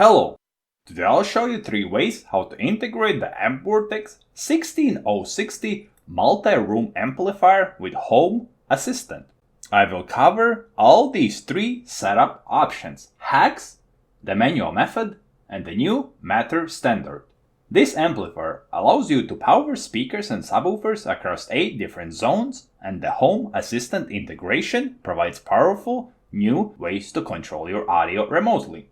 Hello! Today I'll show you 3 ways how to integrate the Ampvortex 16060 multi-room amplifier with Home Assistant. I will cover all these 3 setup options: hacks, the manual method, and the new Matter standard. This amplifier allows you to power speakers and subwoofers across 8 different zones, and the Home Assistant integration provides powerful new ways to control your audio remotely.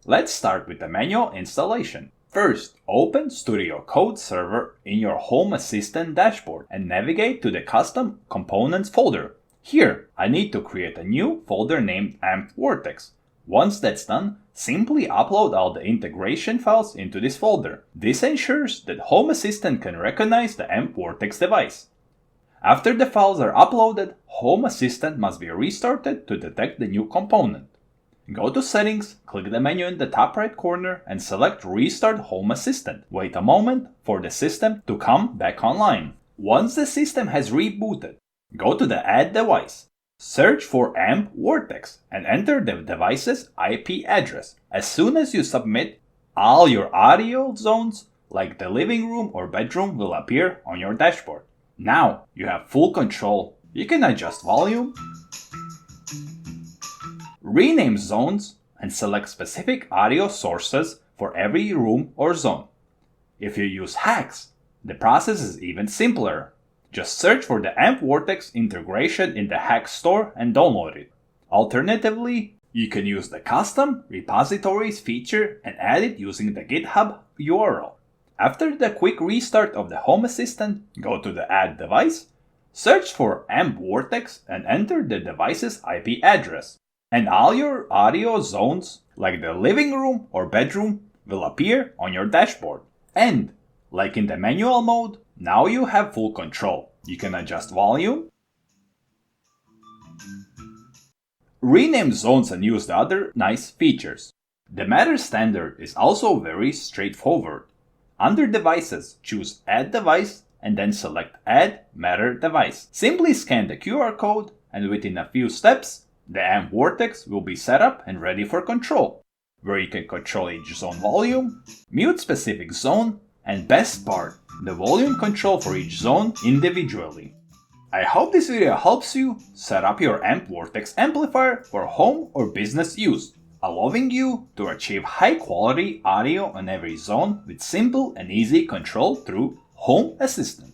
Let's start with the manual installation. First, open Studio Code Server in your Home Assistant dashboard and navigate to the Custom Components folder. Here, I need to create a new folder named Ampvortex. Once that's done, simply upload all the integration files into this folder. This ensures that Home Assistant can recognize the Ampvortex device. After the files are uploaded, Home Assistant must be restarted to detect the new component. Go to Settings, click the menu in the top right corner and select Restart Home Assistant. Wait a moment for the system to come back online. Once the system has rebooted, go to the Add Device. Search for Ampvortex and enter the device's IP address. As soon as you submit, all your audio zones, like the living room or bedroom, will appear on your dashboard. Now you have full control. You can adjust volume, rename zones, and select specific audio sources for every room or zone. If you use hacks, the process is even simpler. Just search for the Ampvortex integration in the hack store and download it. Alternatively, you can use the custom repositories feature and add it using the GitHub URL. After the quick restart of the Home Assistant, go to the Add Device, search for Ampvortex and enter the device's IP address. And all your audio zones, like the living room or bedroom, will appear on your dashboard. And, like in the manual mode, now you have full control. You can adjust volume, rename zones, and use the other nice features. The Matter standard is also very straightforward. Under Devices, choose Add Device and then select Add Matter Device. Simply scan the QR code and within a few steps, the Ampvortex will be set up and ready for control, where you can control each zone volume, mute specific zone, and best part, the volume control for each zone individually. I hope this video helps you set up your Ampvortex amplifier for home or business use, allowing you to achieve high quality audio on every zone with simple and easy control through Home Assistant.